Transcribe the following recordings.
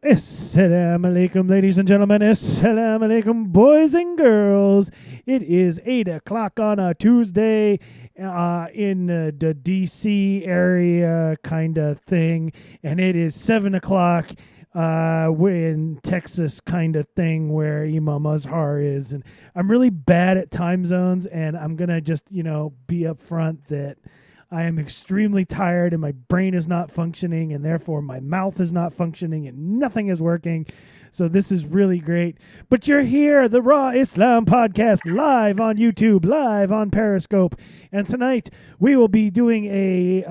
Assalamu alaikum, ladies and gentlemen. Assalamu alaikum, boys and girls. It is 8 o'clock on a Tuesday in the D.C. area kind of thing, and it is 7 o'clock in Texas kind of thing where Imam Azhar is. And I'm really bad at time zones, and I'm going to just, be upfront that I am extremely tired and my brain is not functioning, and therefore my mouth is not functioning and nothing is working. So this is really great. But you're here, the Raw Islam Podcast, live on YouTube, live on Periscope. And tonight we will be doing a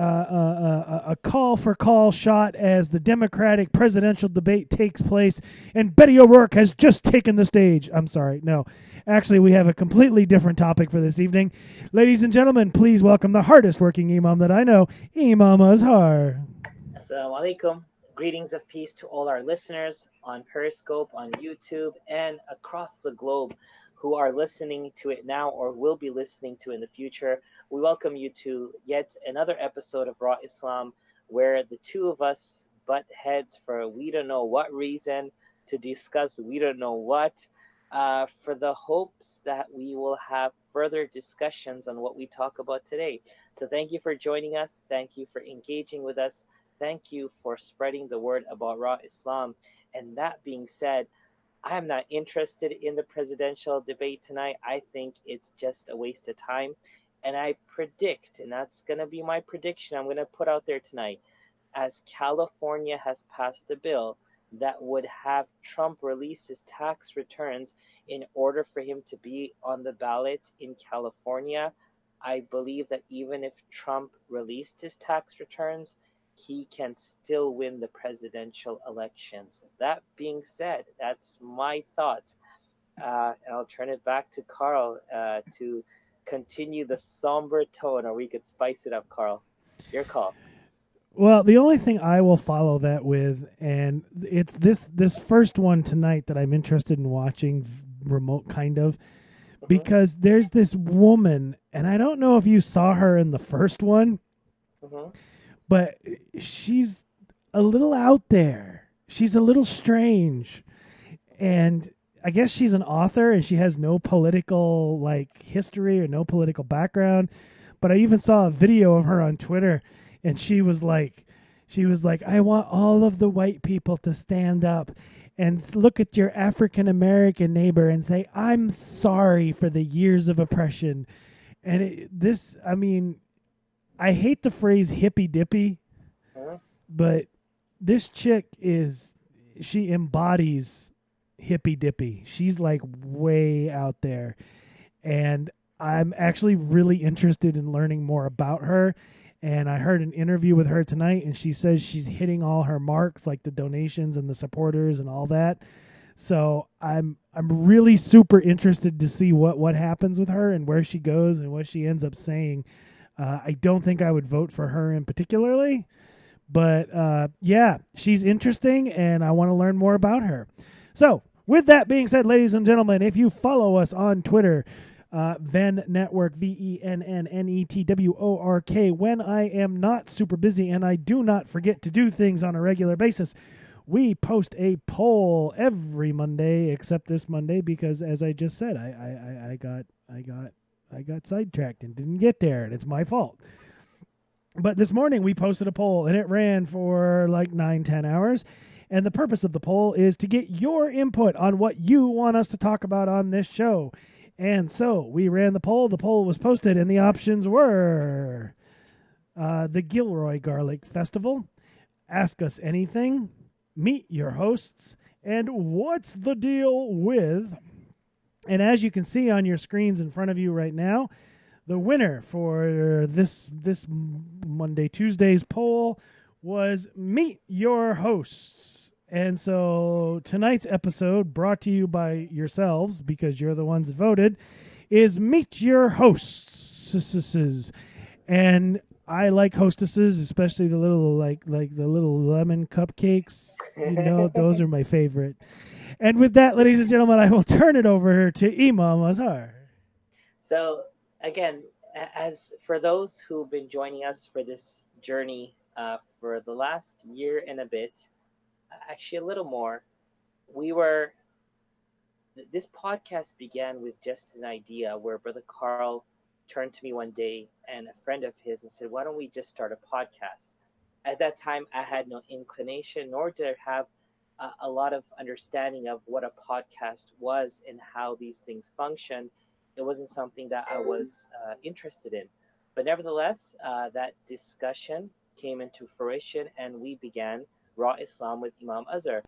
call for call shot as the Democratic presidential debate takes place. And Betty O'Rourke has just taken the stage. I'm sorry, no. Actually, we have a completely different topic for this evening. Ladies and gentlemen, please welcome the hardest working imam that I know, Imam Azhar. Assalamu alaikum. Greetings of peace to all our listeners on Periscope, on YouTube, and across the globe who are listening to it now or will be listening to it in the future. We welcome you to yet another episode of Raw Islam, where the two of us butt heads for we don't know what reason to discuss we don't know what, for the hopes that we will have further discussions on what we talk about today. So thank you for joining us. Thank you for engaging with us. Thank you for spreading the word about Raw Islam. And that being said, I am not interested in the presidential debate tonight. I think it's just a waste of time. And I predict, and that's going to be my prediction I'm going to put out there tonight, as California has passed a bill that would have Trump release his tax returns in order for him to be on the ballot in California. I believe that even if Trump released his tax returns, he can still win the presidential elections. That being said, that's my thought. I'll turn it back to Carl to continue the somber tone, or we could spice it up, Carl. Your call. Well, the only thing I will follow that with, and it's this first one tonight that I'm interested in watching remote kind of, because there's this woman, and I don't know if you saw her in the first one, but she's a little out there. She's a little strange, and I guess she's an author, and she has no political history or no political background. But I even saw a video of her on Twitter. And she was like, I want all of the white people to stand up and look at your African-American neighbor and say, I'm sorry for the years of oppression. And I hate the phrase hippy-dippy, but this chick she embodies hippy-dippy. She's way out there. And I'm actually really interested in learning more about her. And I heard an interview with her tonight, and she says she's hitting all her marks, like the donations and the supporters and all that. So I'm really super interested to see what happens with her and where she goes and what she ends up saying. I don't think I would vote for her in particularly, but yeah, she's interesting, and I want to learn more about her. So with that being said, ladies and gentlemen, if you follow us on Twitter, VennNetwork, VennNetwork, when I am not super busy and I do not forget to do things on a regular basis, we post a poll every Monday except this Monday because, as I just said, I got sidetracked and didn't get there, and it's my fault. But this morning we posted a poll, and it ran for 9-10 hours. And the purpose of the poll is to get your input on what you want us to talk about on this show. And so we ran the poll. The poll was posted, and the options were the Gilroy Garlic Festival, Ask Us Anything, Meet Your Hosts, and What's the Deal With? And as you can see on your screens in front of you right now, the winner for this Tuesday's poll was Meet Your Hosts. And so tonight's episode, brought to you by yourselves, because you're the ones that voted, is Meet Your Hostesses. And I like hostesses, especially the little the little lemon cupcakes. Those are my favorite. And with that, ladies and gentlemen, I will turn it over to Imam Azhar. So again, as for those who've been joining us for this journey for the last year and a bit, actually a little more. We were this podcast began with just an idea where Brother Carl turned to me one day and a friend of his and said, "Why don't we just start a podcast?" At that time, I had no inclination, nor did I have a lot of understanding of what a podcast was and how these things functioned. It wasn't something that I was interested in. But nevertheless, that discussion came into fruition and we began Raw Islam with Imam Azhar.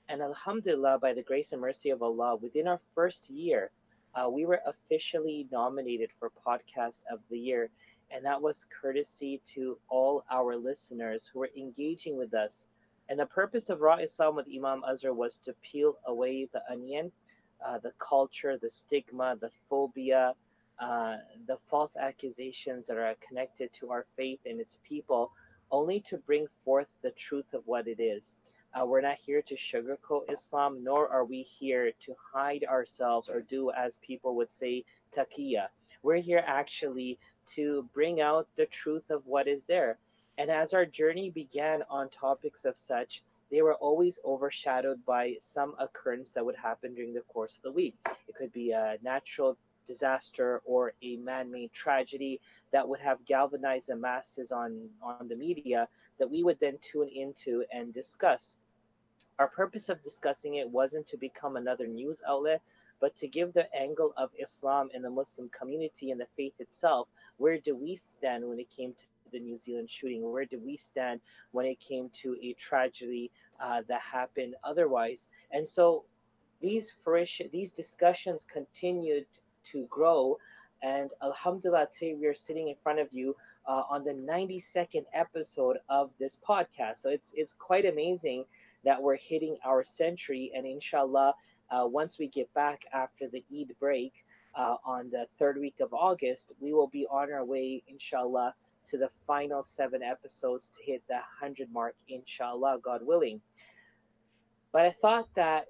And Alhamdulillah, by the grace and mercy of Allah, within our first year, we were officially nominated for Podcast of the Year. And that was courtesy to all our listeners who were engaging with us. And the purpose of Raw Islam with Imam Azhar was to peel away the onion, the culture, the stigma, the phobia, uh, the false accusations that are connected to our faith and its people, only to bring forth the truth of what it is. We're not here to sugarcoat Islam, nor are we here to hide ourselves or do, as people would say, taqiyya. We're here actually to bring out the truth of what is there. And as our journey began on topics of such, they were always overshadowed by some occurrence that would happen during the course of the week. It could be a natural disaster or a man-made tragedy that would have galvanized the masses on the media that we would then tune into and discuss. Our purpose of discussing it wasn't to become another news outlet, but to give the angle of Islam and the Muslim community and the faith itself. Where do we stand when it came to the New Zealand shooting? Where do we stand when it came to a tragedy that happened otherwise? And so these discussions continued to grow. And Alhamdulillah, today we are sitting in front of you on the 92nd episode of this podcast. So it's quite amazing that we're hitting our century. And inshallah, once we get back after the Eid break on the third week of August, we will be on our way, inshallah, to the final 7 episodes to hit the 100 mark, inshallah, God willing. But I thought that,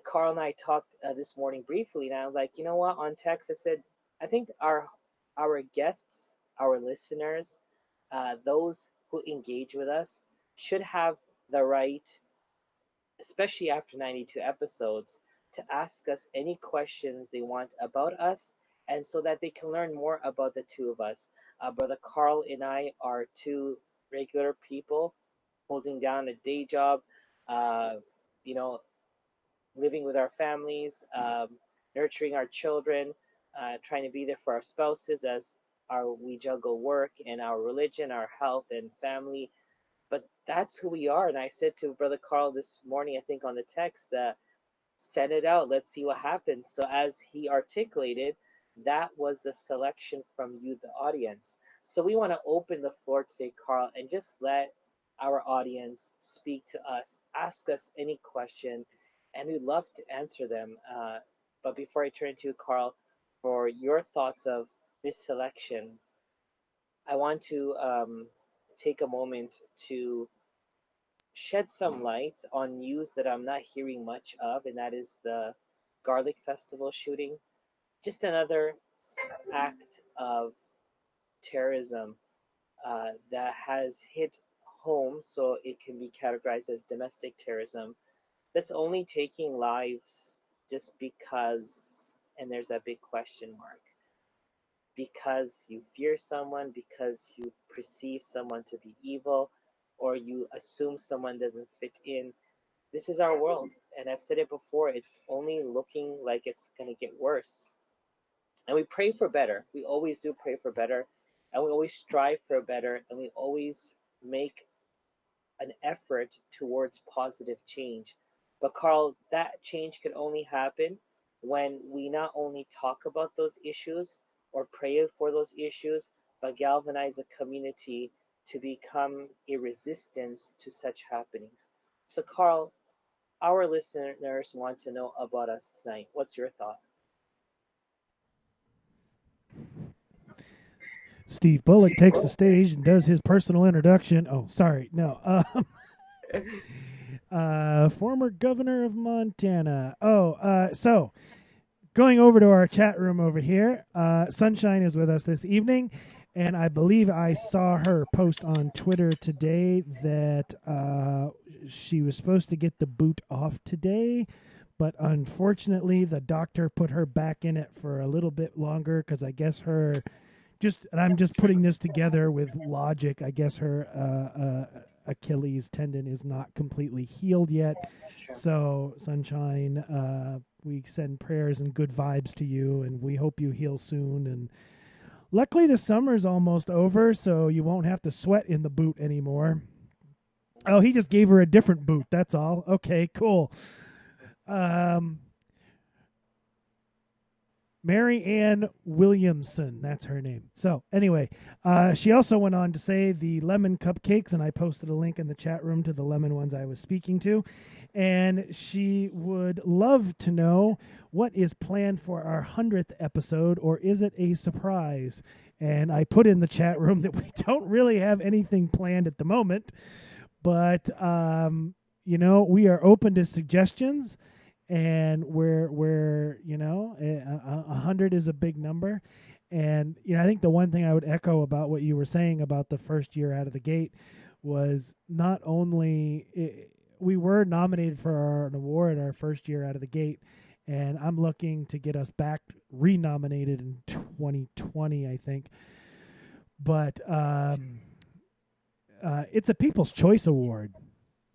Carl and I talked this morning briefly, and I was like, you know what, on text, I said, I think our guests, our listeners, those who engage with us, should have the right, especially after 92 episodes, to ask us any questions they want about us, and so that they can learn more about the two of us. Brother Carl and I are two regular people holding down a day job, uh, you know, living with our families, nurturing our children, trying to be there for our spouses as we juggle work and our religion, our health and family. But that's who we are. And I said to Brother Carl this morning, I think on the text, that send it out. Let's see what happens. So as he articulated, that was a selection from you, the audience. So we want to open the floor today, Carl, and just let our audience speak to us, ask us any question, and we'd love to answer them. But before I turn to you, Carl, for your thoughts of this selection, I want to take a moment to shed some light on news that I'm not hearing much of, and that is the Garlic Festival shooting. Just another act of terrorism that has hit home, so it can be categorized as domestic terrorism, that's only taking lives just because, and there's that big question mark, because you fear someone, because you perceive someone to be evil, or you assume someone doesn't fit in. This is our world, and I've said it before, it's only looking like it's going to get worse. And we pray for better. We always do pray for better, and we always strive for better, and we always make an effort towards positive change. But Carl, that change can only happen when we not only talk about those issues or pray for those issues, but galvanize a community to become a resistance to such happenings. So, Carl, our listeners want to know about us tonight. What's your thought? Steve Bullock takes the stage and does his personal introduction. Oh, sorry, no. Former governor of Montana. So going over to our chat room over here, Sunshine is with us this evening, And I believe I saw her post on Twitter today that she was supposed to get the boot off today, but unfortunately, the doctor put her back in it for a little bit longer because I guess her just, and I'm just putting this together with logic. I guess her Achilles tendon is not completely healed yet. Sure. So, Sunshine, we send prayers and good vibes to you, and we hope you heal soon. And luckily, the summer's almost over, so you won't have to sweat in the boot anymore. Oh, he just gave her a different boot. That's all. Okay, cool. Um, Mary Ann Williamson, that's her name. So, anyway, she also went on to say the lemon cupcakes, and I posted a link in the chat room to the lemon ones I was speaking to. And she would love to know what is planned for our 100th episode, or is it a surprise? And I put in the chat room that we don't really have anything planned at the moment, but, we are open to suggestions, and we're 100 is a big number. And I think the one thing I would echo about what you were saying about the first year out of the gate was not only we were nominated for an award our first year out of the gate, and I'm looking to get us back renominated in 2020, I think. But it's a People's Choice Award.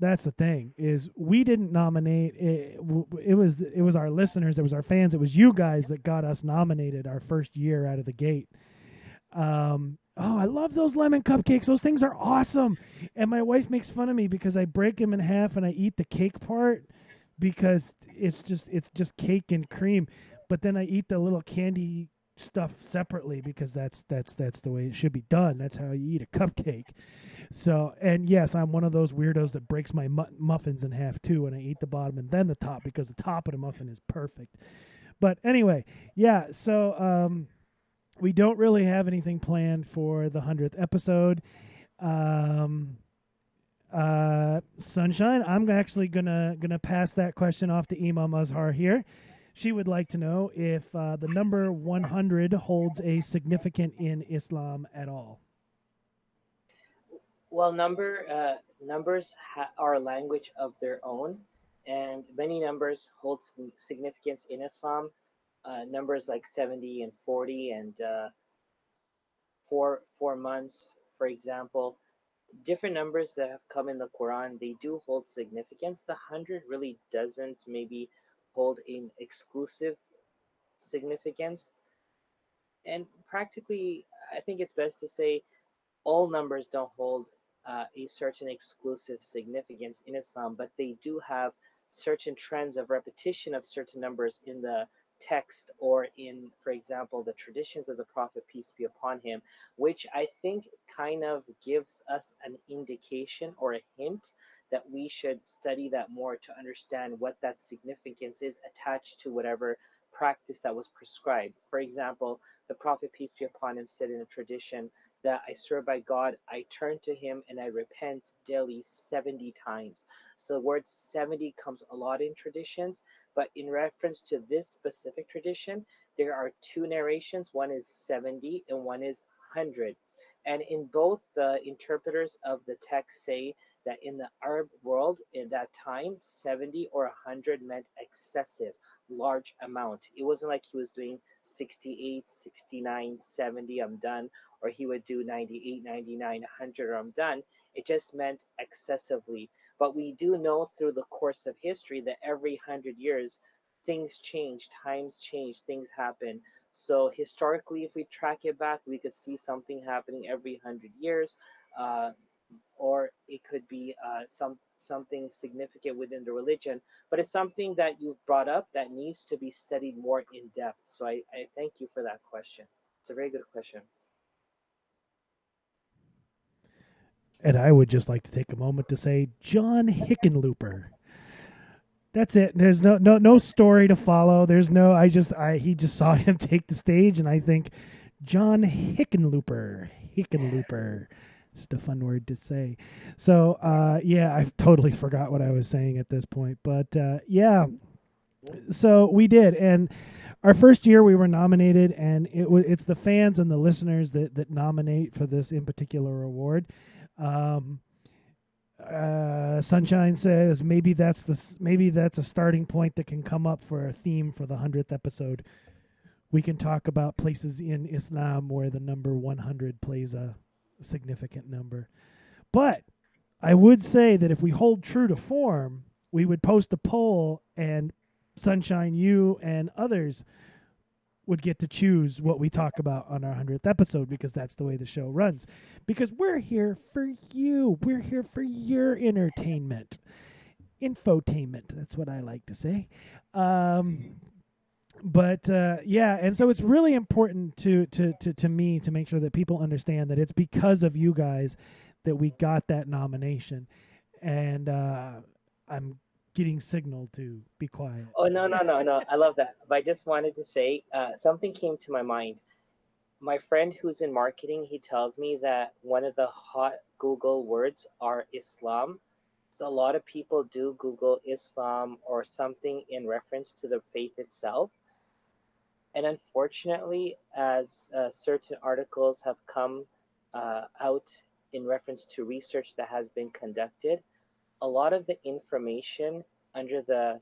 That's the thing, is we didn't nominate it was our listeners, it was our fans, it was you guys that got us nominated our first year out of the gate. I love those lemon cupcakes. Those things are awesome. And my wife makes fun of me because I break them in half and I eat the cake part because it's just cake and cream, but then I eat the little candy stuff separately because that's the way it should be done. That's how you eat a cupcake. So, and yes, I'm one of those weirdos that breaks my muffins in half too, and I eat the bottom and then the top because the top of the muffin is perfect. But anyway, yeah, so we don't really have anything planned for the 100th episode. Sunshine, I'm actually gonna pass that question off to Imam Azhar here. She would like to know if the number 100 holds a significance in Islam at all. Well, numbers are a language of their own, and many numbers hold significance in Islam. Numbers like 70 and 40 and 4 months, for example, different numbers that have come in the Quran, they do hold significance. The 100 really doesn't maybe hold an exclusive significance, and practically, I think it's best to say all numbers don't hold a certain exclusive significance in Islam, but they do have certain trends of repetition of certain numbers in the text or in, for example, the traditions of the Prophet, peace be upon him, which I think kind of gives us an indication or a hint that we should study that more to understand what that significance is attached to whatever practice that was prescribed. For example, the Prophet, peace be upon him, said in a tradition that I swear by God, I turn to him and I repent daily 70 times. So the word 70 comes a lot in traditions, but in reference to this specific tradition, there are two narrations. One is 70 and one is 100. And in both, the interpreters of the text say that in the Arab world in that time, 70 or 100 meant excessive, large amount. It wasn't like he was doing 68, 69, 70, I'm done, or he would do 98, 99, 100, or I'm done. It just meant excessively. But we do know through the course of history that every 100 years, things change, times change, things happen. So historically, if we track it back, we could see something happening every 100 years, uh, or it could be something significant within the religion. But it's something that you've brought up that needs to be studied more in depth. So I thank you for that question. It's a very good question. And I would just like to take a moment to say John Hickenlooper. That's it. There's no story to follow. There's no he just saw him take the stage and I think John Hickenlooper. Just a fun word to say. So yeah, I totally forgot what I was saying at this point. But yeah, So we did, and our first year we were nominated, and it's the fans and the listeners that nominate for this in particular award. Um, Sunshine says maybe that's a starting point that can come up for a theme for the 100th episode. We can talk about places in Islam where the number 100 plays a significant number. But I would say that if we hold true to form, we would post a poll, and Sunshine, you and others would get to choose what we talk about on our 100th episode, because that's the way the show runs. Because we're here for you. We're here for your entertainment. Infotainment. That's what I like to say. But yeah, and so it's really important to me to make sure that people understand that it's because of you guys that we got that nomination. And I'm getting signaled to be quiet. Oh, no, no, no, no. I love that. But I just wanted to say something came to my mind. My friend who's in marketing, he tells me that one of the hot Google words are Islam. So a lot of people do Google Islam or something in reference to the faith itself. And unfortunately, as certain articles have come out in reference to research that has been conducted, a lot of the information under the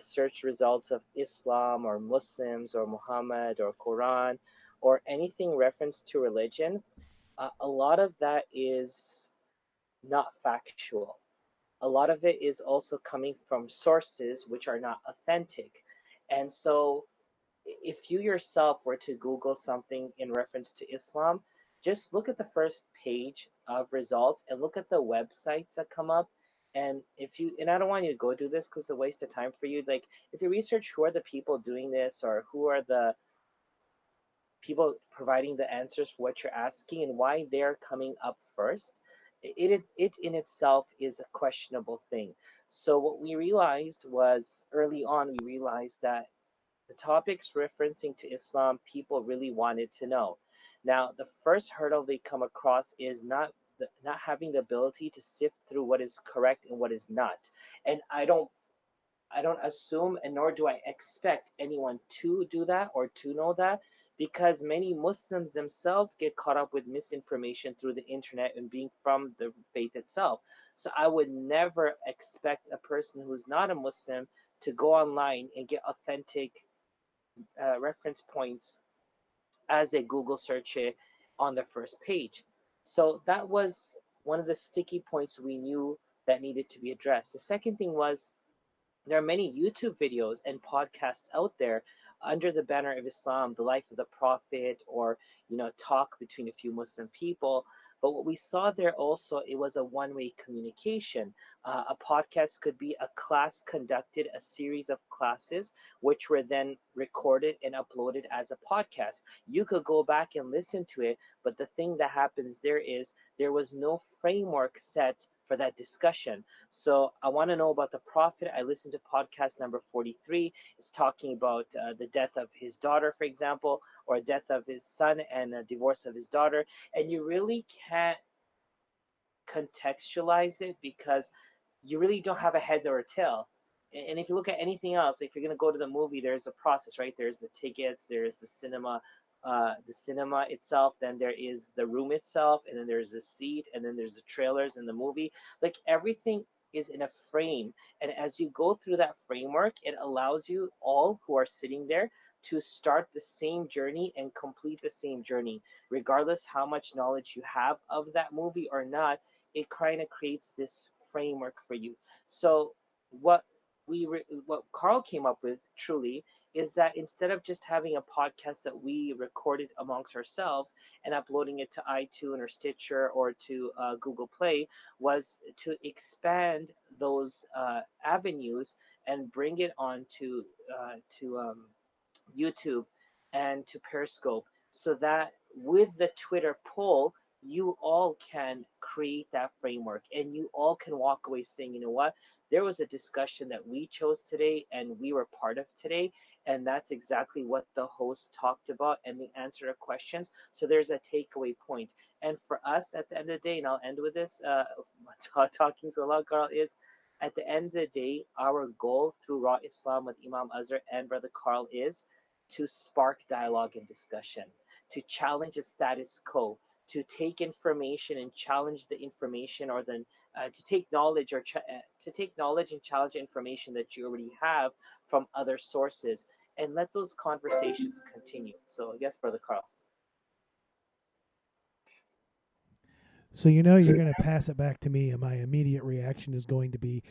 search results of Islam or Muslims or Muhammad or Quran or anything reference to religion, a lot of that is not factual. A lot of it is also coming from sources which are not authentic. And so if you yourself were to Google something in reference to Islam, just look at the first page of results and look at the websites that come up. And if you, and I don't want you to go do this because it's a waste of time for you. Like, if you research who are the people doing this or who are the people providing the answers for what you're asking and why they're coming up first, it in itself is a questionable thing. So what we realized was early on, we realized that the topics referencing to Islam, people really wanted to know. Now, the first hurdle they come across is not having the ability to sift through what is correct and what is not. And I don't assume and nor do I expect anyone to do that or to know that, because many Muslims themselves get caught up with misinformation through the internet and being from the faith itself. So I would never expect a person who's not a Muslim to go online and get authentic reference points as they Google search it on the first page. So that was one of the sticky points we knew that needed to be addressed. The second thing was there are many YouTube videos and podcasts out there under the banner of Islam, the life of the Prophet, or talk between a few Muslim people. But what we saw there also, it was a one-way communication. A podcast could be a class conducted, a series of classes, which were then recorded and uploaded as a podcast. You could go back and listen to it, but the thing that happens there is there was no framework set for that discussion. So I want to know about the Prophet. I listened to podcast number 43. It's talking about the death of his daughter, for example, or death of his son and a divorce of his daughter. And you really can't contextualize it because you really don't have a head or a tail. And if you look at anything else, if you're gonna go to the movie, there's a process, right? There's the tickets, there's the cinema itself, then there is the room itself, and then there's the seat, and then there's the trailers in the movie. Like everything is in a frame, and as you go through that framework, it allows you all who are sitting there to start the same journey and complete the same journey, regardless how much knowledge you have of that movie or not. It kind of creates this framework for you. So what what Carl came up with truly is that instead of just having a podcast that we recorded amongst ourselves and uploading it to iTunes or Stitcher or to Google Play, was to expand those avenues and bring it on to YouTube and to Periscope, so that with the Twitter poll, you all can create that framework and you all can walk away saying, you know what, there was a discussion that we chose today and we were part of today, and that's exactly what the host talked about and the answer to questions. So there's a takeaway point. And for us at the end of the day, and I'll end with this, talking so long, Carl, is at the end of the day, our goal through Raw Islam with Imam Azhar and Brother Carl is to spark dialogue and discussion, to challenge the status quo, to take information and challenge the information, or then to take knowledge to take knowledge and challenge information that you already have from other sources, and let those conversations continue. So, yes, Brother Carl. So you're going to pass it back to me, and my immediate reaction is going to be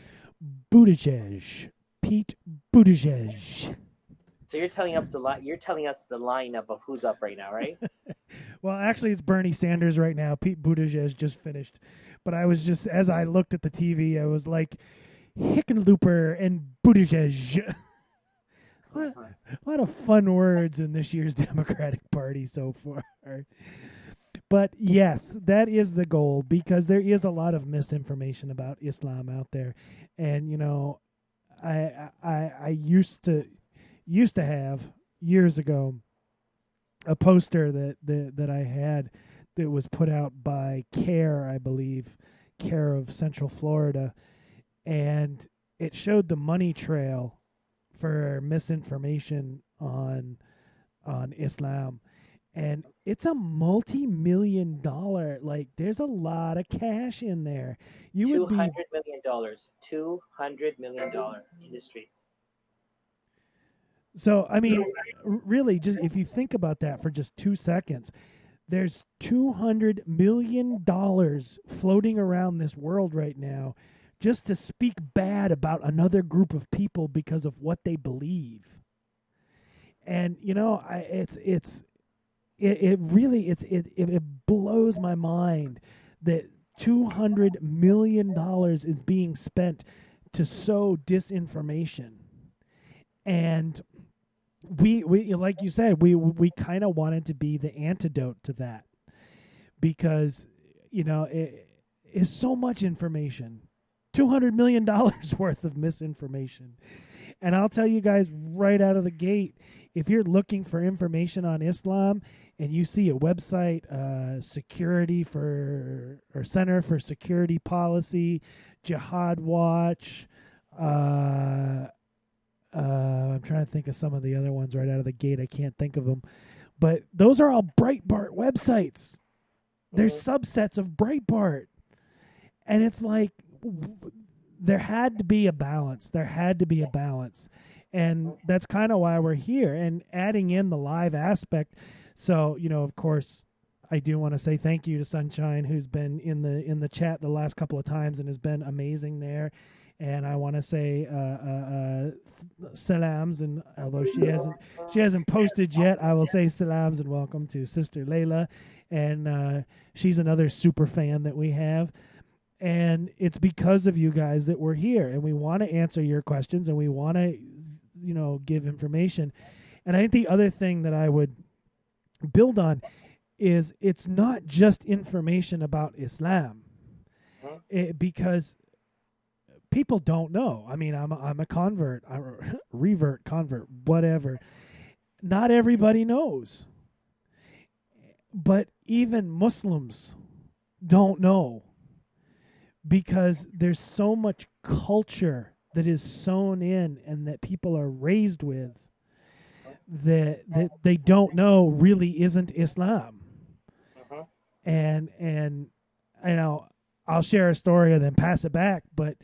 Buttigieg, Pete Buttigieg. So you're telling us the lineup of who's up right now, right? Well, actually, it's Bernie Sanders right now. Pete Buttigieg just finished, but I was just, as I looked at the TV, I was like, hickenlooper and Buttigieg. A lot of fun words in this year's Democratic Party so far. But yes, that is the goal, because there is a lot of misinformation about Islam out there, and I used to have years ago a poster that I had that was put out by CARE, I believe, CARE of Central Florida, and it showed the money trail for misinformation on Islam. And it's a multi-million-dollar, like, there's a lot of cash in there. $200 million. $200 million industry. So, I mean, really, just if you think about that for just 2 seconds, there's $200 million floating around this world right now just to speak bad about another group of people because of what they believe. And, it really blows my mind that $200 million is being spent to sow disinformation. And we like you said, we kind of wanted to be the antidote to that, because it is so much information, $200 million worth of misinformation. And I'll tell you guys right out of the gate, if you're looking for information on Islam and you see a website, Center for Security Policy, Jihad Watch, I'm trying to think of some of the other ones right out of the gate. I can't think of them. But those are all Breitbart websites. They're subsets of Breitbart. And it's like, there had to be a balance. And that's kind of why we're here, and adding in the live aspect. So, of course, I do want to say thank you to Sunshine, who's been in the chat the last couple of times and has been amazing there. And I want to say salams, and although she hasn't posted yet, I will say salams and welcome to Sister Layla, and she's another super fan that we have. And it's because of you guys that we're here, and we want to answer your questions, and we want to, give information. And I think the other thing that I would build on is it's not just information about Islam, because people don't know. I mean, I'm a convert, revert, convert, whatever. Not everybody knows, but even Muslims don't know, because there's so much culture that is sown in and that people are raised with that they don't know really isn't Islam. And I'll share a story and then pass it back, but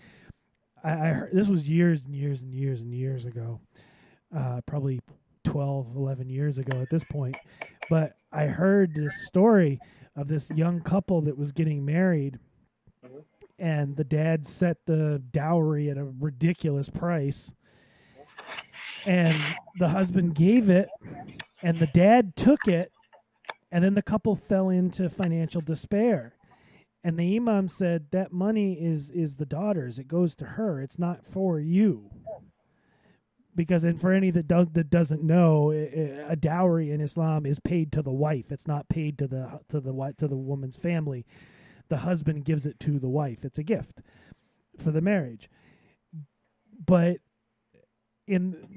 I heard, this was years and years and years and years ago, probably 12, 11 years ago at this point, but I heard this story of this young couple that was getting married, and the dad set the dowry at a ridiculous price, and the husband gave it, and the dad took it, and then the couple fell into financial despair. And the imam said, that money is the daughter's. It goes to her. It's not for you. Because, and for any that doesn't know, a dowry in Islam is paid to the wife. It's not paid to the woman's family. The husband gives it to the wife. It's a gift for the marriage. But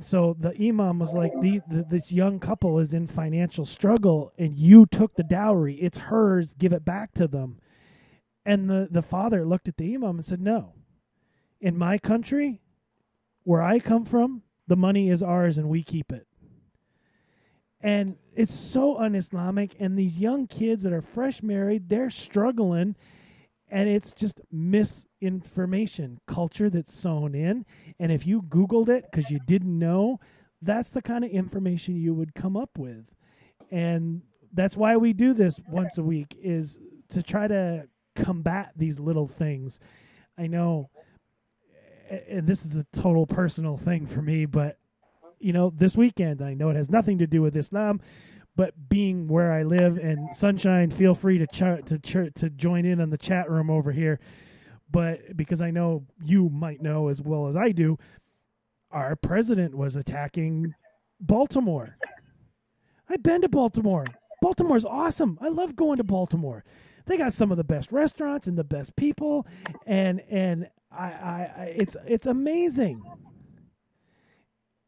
so the imam was like, this young couple is in financial struggle, and you took the dowry. It's hers. Give it back to them. And the father looked at the imam and said, no, In my country, where I come from, the money is ours and we keep it. And it's so un-Islamic. And these young kids that are fresh married, they're struggling. And it's just misinformation culture that's sewn in. And if you Googled it because you didn't know, that's the kind of information you would come up with. And that's why we do this once a week, is to try to combat these little things. I know, and this is a total personal thing for me, but this weekend, I know it has nothing to do with Islam, but being where I live, and Sunshine, feel free to join in on the chat room over here. But because I know you might know as well as I do, our president was attacking Baltimore. I've been to Baltimore. Baltimore's awesome. I love going to Baltimore. They got some of the best restaurants and the best people, and it's amazing.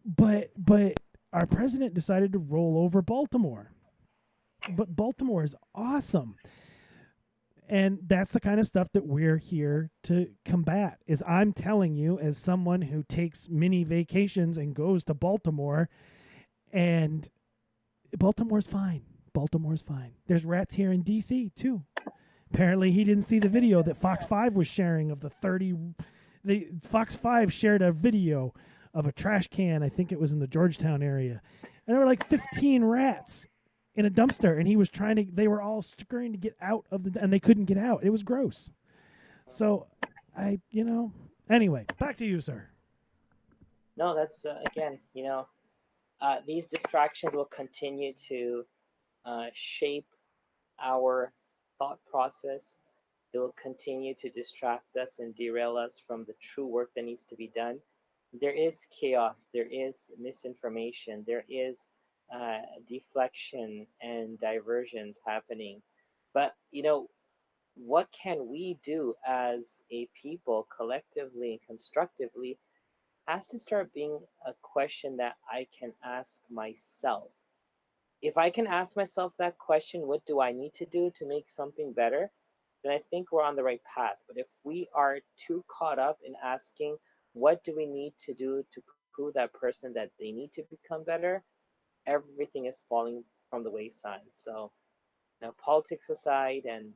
But our president decided to roll over Baltimore. But Baltimore is awesome. And that's the kind of stuff that we're here to combat. Is I'm telling you, as someone who takes mini vacations and goes to Baltimore, and Baltimore's fine. Baltimore's fine. There's rats here in D.C. too. Apparently, he didn't see the video that Fox 5 was sharing of Fox 5 shared a video of a trash can. I think it was in the Georgetown area. And there were like 15 rats in a dumpster, and they were all scurrying to get out and they couldn't get out. It was gross. So anyway, back to you, sir. No, that's, again, these distractions will continue to shape our thought process. They will continue to distract us and derail us from the true work that needs to be done. There is chaos, there is misinformation, there is deflection and diversions happening. But, what can we do as a people collectively and constructively has to start being a question that I can ask myself. If I can ask myself that question, what do I need to do to make something better? Then I think we're on the right path. But if we are too caught up in asking, what do we need to do to prove that person that they need to become better, everything is falling from the wayside. So, politics aside, and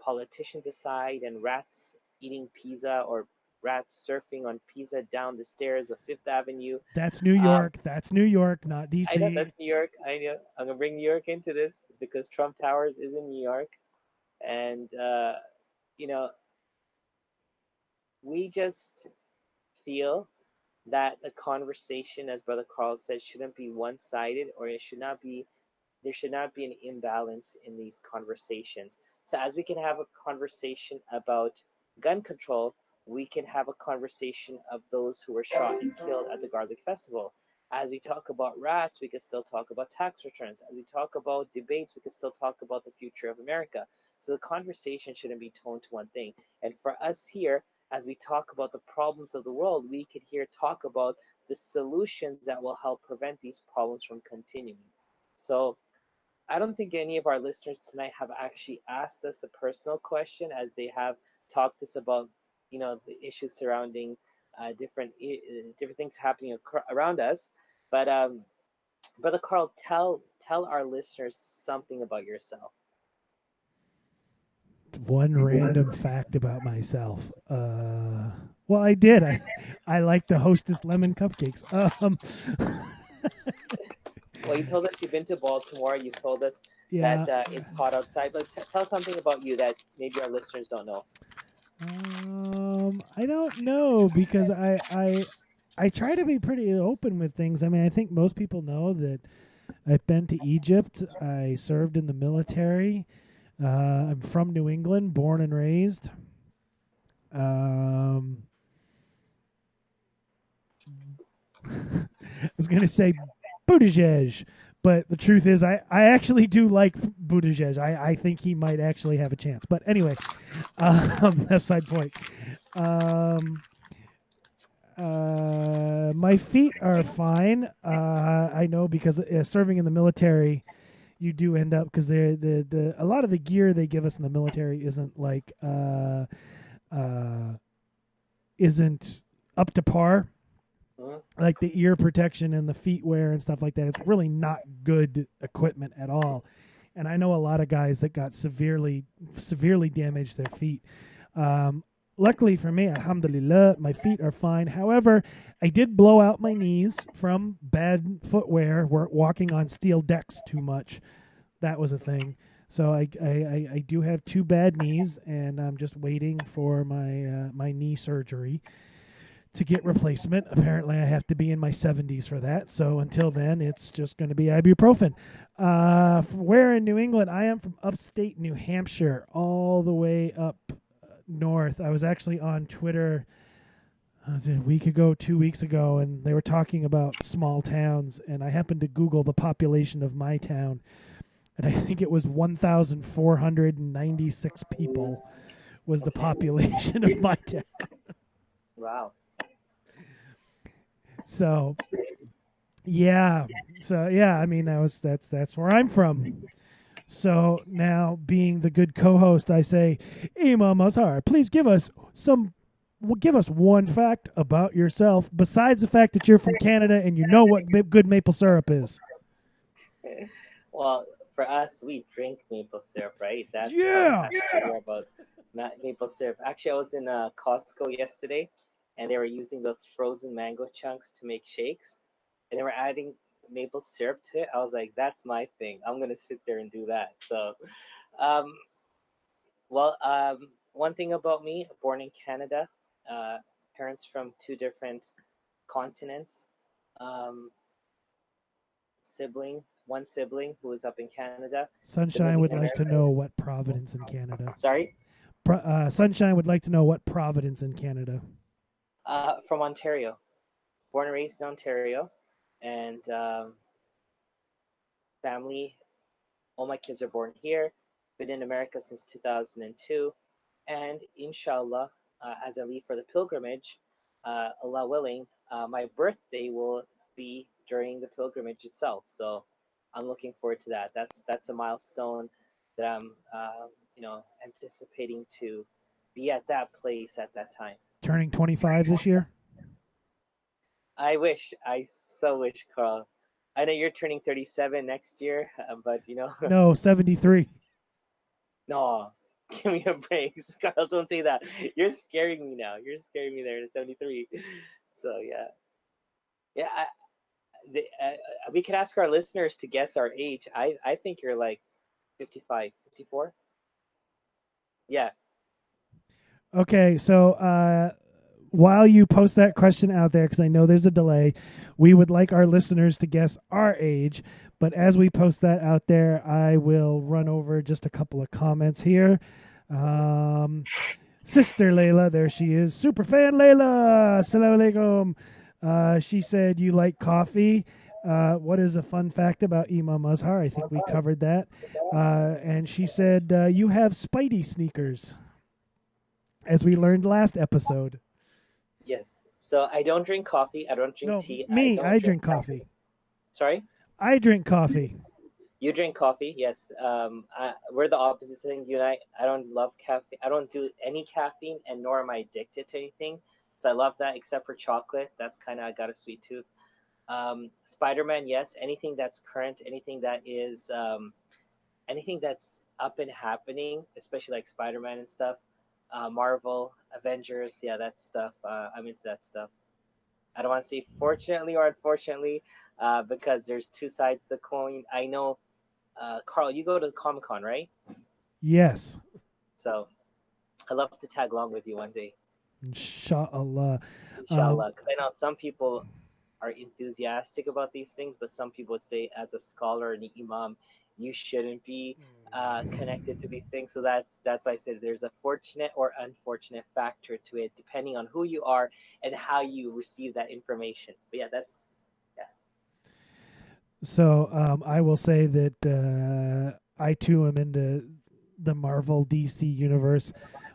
politicians aside, and rats eating pizza or rats surfing on pizza down the stairs of Fifth Avenue. That's New York. That's New York, not DC. I know that's New York. I know. I'm gonna bring New York into this because Trump Towers is in New York, and we just feel that the conversation, as Brother Carl said, shouldn't be one-sided, or there should not be an imbalance in these conversations. So as we can have a conversation about gun control, we can have a conversation of those who were shot and killed at the Garlic Festival. As we talk about rats, we can still talk about tax returns. As we talk about debates, we can still talk about the future of America. So the conversation shouldn't be toned to one thing. And for us here, as we talk about the problems of the world, we could here talk about the solutions that will help prevent these problems from continuing. So I don't think any of our listeners tonight have actually asked us a personal question, as they have talked to us about, the issues surrounding different things happening around us. But Brother Carl, tell our listeners something about yourself. One random fact about myself. Well, I did. I like the Hostess lemon cupcakes. Well, you told us you've been to Baltimore. You told us yeah. that it's hot outside. But tell something about you that maybe our listeners don't know. I don't know, because I try to be pretty open with things. I mean, I think most people know that I've been to Egypt. I served in the military. I'm from New England, born and raised. I was going to say Buttigieg, but the truth is I actually do like Buttigieg. I think he might actually have a chance. But anyway, that's side point. My feet are fine. I know, because serving in the military, you do end up, because a lot of the gear they give us in the military isn't like isn't up to par. Mhm. Like the ear protection and the feet wear and stuff like that. It's really not good equipment at all. And I know a lot of guys that got severely damaged their feet. Luckily for me, alhamdulillah, my feet are fine. However, I did blow out my knees from bad footwear, walking on steel decks too much. That was a thing. So I do have 2 bad knees, and I'm just waiting for my knee surgery to get replacement. Apparently, I have to be in my 70s for that. So until then, it's just going to be ibuprofen. Where in New England? I am from upstate New Hampshire, all the way up north. I was actually on Twitter a week ago, 2 weeks ago, and they were talking about small towns, and I happened to Google the population of my town, and I think it was 1,496 people was the population of my town. Wow. So yeah, I mean that's where I'm from. So now, being the good co-host, I say, Imam Azhar, please give us one fact about yourself besides the fact that you're from Canada and you know what good maple syrup is. Well, for us, we drink maple syrup, right? That's Yeah. how passionate we are about maple syrup. Actually, I was in Costco yesterday, and they were using the frozen mango chunks to make shakes, and they were adding maple syrup to it. I was like, that's my thing. I'm gonna sit there and do that. So, um, one thing about me, born in Canada, uh, parents from 2 different continents, um, one sibling who is up in Canada. Been Sunshine living would in like to America. know what Providence in Canada. Sorry, Sunshine would like to know what Providence in Canada. from Ontario. Born and raised in Ontario, and family. All my kids are born here. Been in America since 2002, and inshallah, as I leave for the pilgrimage, Allah willing, my birthday will be during the pilgrimage itself. So I'm looking forward to that. That's a milestone that I'm, anticipating to be at that place at that time. Turning 25 this year? I wish, I so wish, Carl. I know you're turning 37 next year, but No, 73. no, give me a break, Carl. Don't say that. You're scaring me now. You're scaring me there at 73. So yeah, yeah. We could ask our listeners to guess our age. I think you're like 55, 54. Yeah. Okay, so while you post that question out there, because I know there's a delay, we would like our listeners to guess our age. But as we post that out there, I will run over just a couple of comments here. Sister Layla, there she is. Superfan Layla, assalamu alaikum. She said, you like coffee. What is a fun fact about Imam Azhar? I think we covered that. And she said, you have Spidey sneakers, as we learned last episode. Yes. So I don't drink coffee. I don't drink No, tea. me, don't I drink coffee. Sorry? I drink coffee. You drink coffee, yes. We're the opposite thing. You and I don't love caffeine. I don't do any caffeine, and nor am I addicted to anything. So I love that, except for chocolate. That's kind of, I got a sweet tooth. Spider-Man, yes. Anything that's current, anything that's up and happening, especially like Spider-Man and stuff. Marvel, Avengers, yeah, that stuff. I'm into that stuff. I don't want to say fortunately or unfortunately, because there's 2 sides to the coin. I know, Carl, you go to Comic Con, right? Yes. So I'd love to tag along with you one day. Inshallah. Inshallah. Because I know some people are enthusiastic about these things, but some people would say, as a scholar and imam, you shouldn't be connected to these things. So that's why I said there's a fortunate or unfortunate factor to it, depending on who you are and how you receive that information. But yeah, yeah. So I will say that I too am into the Marvel DC universe,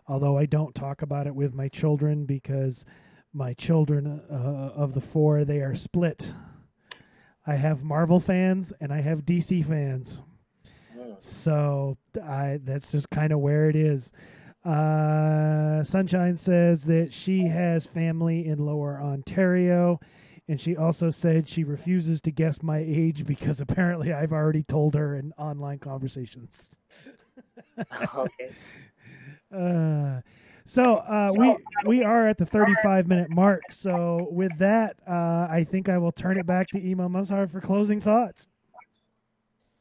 although I don't talk about it with my children because my children of the 4, they are split. I have Marvel fans and I have DC fans. So that's just kind of where it is. Sunshine says that she has family in Lower Ontario, and she also said she refuses to guess my age because apparently I've already told her in online conversations. Okay. uh, so we are at the 35-minute mark. So with that, I think I will turn it back to Ema Mazhar for closing thoughts.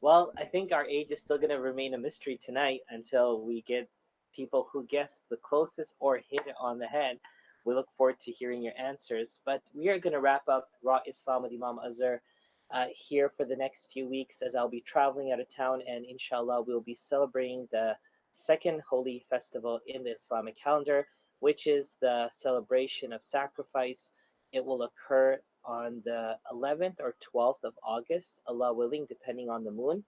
Well, I think our age is still going to remain a mystery tonight until we get people who guess the closest or hit it on the head. We look forward to hearing your answers. But we are going to wrap up Raw Islam with Imam Azhar here for the next few weeks as I'll be traveling out of town, and inshallah, we'll be celebrating the second holy festival in the Islamic calendar, which is the celebration of sacrifice. It will occur on the 11th or 12th of August, Allah willing, depending on the moon.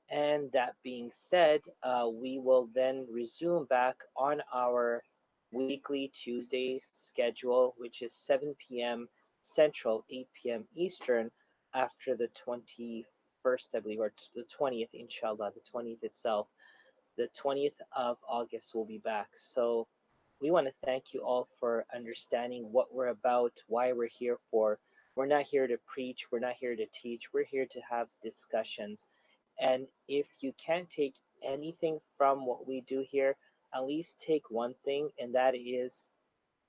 And that being said, we will then resume back on our weekly Tuesday schedule, which is 7 p.m. Central, 8 p.m. Eastern, after the 21st, I believe, or the 20th, inshallah, the 20th itself. The 20th of August will be back. So we want to thank you all for understanding what we're about, why we're here for. We're not here to preach, we're not here to teach, we're here to have discussions. And if you can't take anything from what we do here, at least take one thing, and that is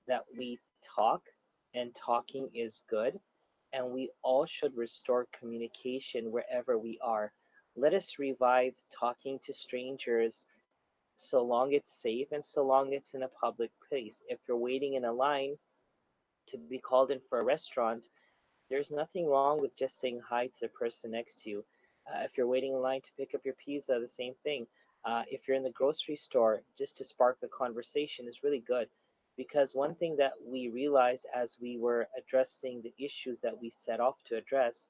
that we talk, and talking is good. And we all should restore communication wherever we are. Let us revive talking to strangers so long it's safe and so long it's in a public place. If you're waiting in a line to be called in for a restaurant, there's nothing wrong with just saying hi to the person next to you. If you're waiting in line to pick up your pizza, the same thing. If you're in the grocery store, just to spark a conversation is really good. Because one thing that we realized as we were addressing the issues that we set off to address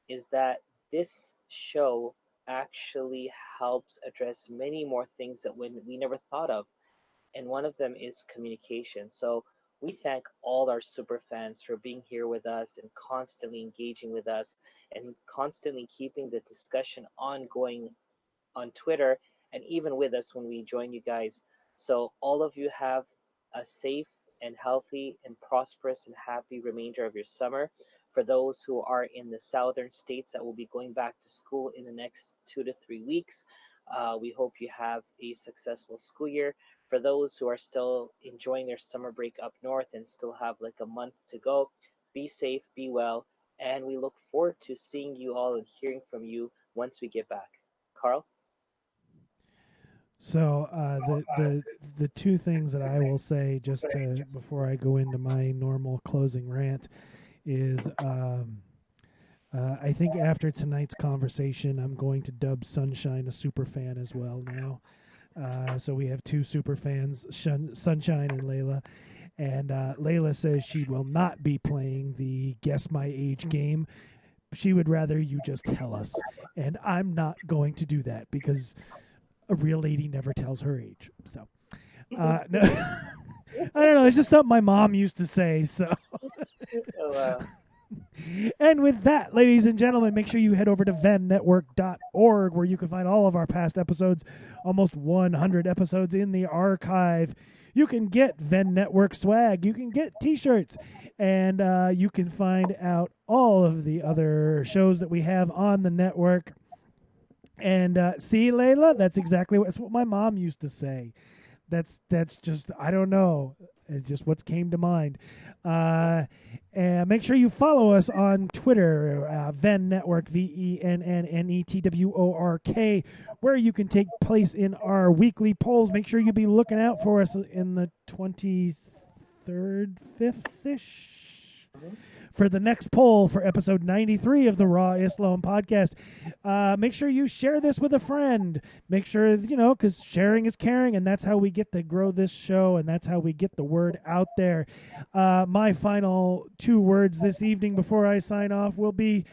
is that this show actually helps address many more things that we never thought of, and one of them is communication. So we thank all our super fans for being here with us and constantly engaging with us and constantly keeping the discussion ongoing on Twitter and even with us when we join you guys. So all of you have a safe and healthy and prosperous and happy remainder of your summer. For those who are in the southern states that will be going back to school in the next 2 to 3 weeks, we hope you have a successful school year. For those who are still enjoying their summer break up north and still have like a month to go, be safe, be well, and we look forward to seeing you all and hearing from you once we get back. Carl? So the two things that I will say just to before I go into my normal closing rant is I think after tonight's conversation, I'm going to dub Sunshine a super fan as well now. So we have two super fans, Sunshine and Layla. And Layla says she will not be playing the Guess My Age game. She would rather you just tell us. And I'm not going to do that because a real lady never tells her age. So, no, I don't know. It's just something my mom used to say. So. Oh, wow. And with that, ladies and gentlemen, make sure you head over to VennNetwork.org where you can find all of our past episodes, almost 100 episodes in the archive. You can get Venn Network swag. You can get T-shirts. And you can find out all of the other shows that we have on the network. And see, Layla, that's what my mom used to say. That's just, I don't know. It's just what came to mind. And make sure you follow us on Twitter, VennNetwork, VennNetwork, where you can take place in our weekly polls. Make sure you be looking out for us in the 23rd, 5th-ish. For the next poll for episode 93 of the Raw Islam podcast. Make sure you share this with a friend. Make sure, because sharing is caring, and that's how we get to grow this show, and that's how we get the word out there. My final two words this evening before I sign off will be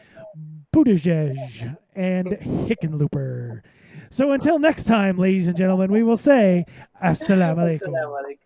Buttigieg and hickenlooper. So until next time, ladies and gentlemen, we will say Assalamu alaikum.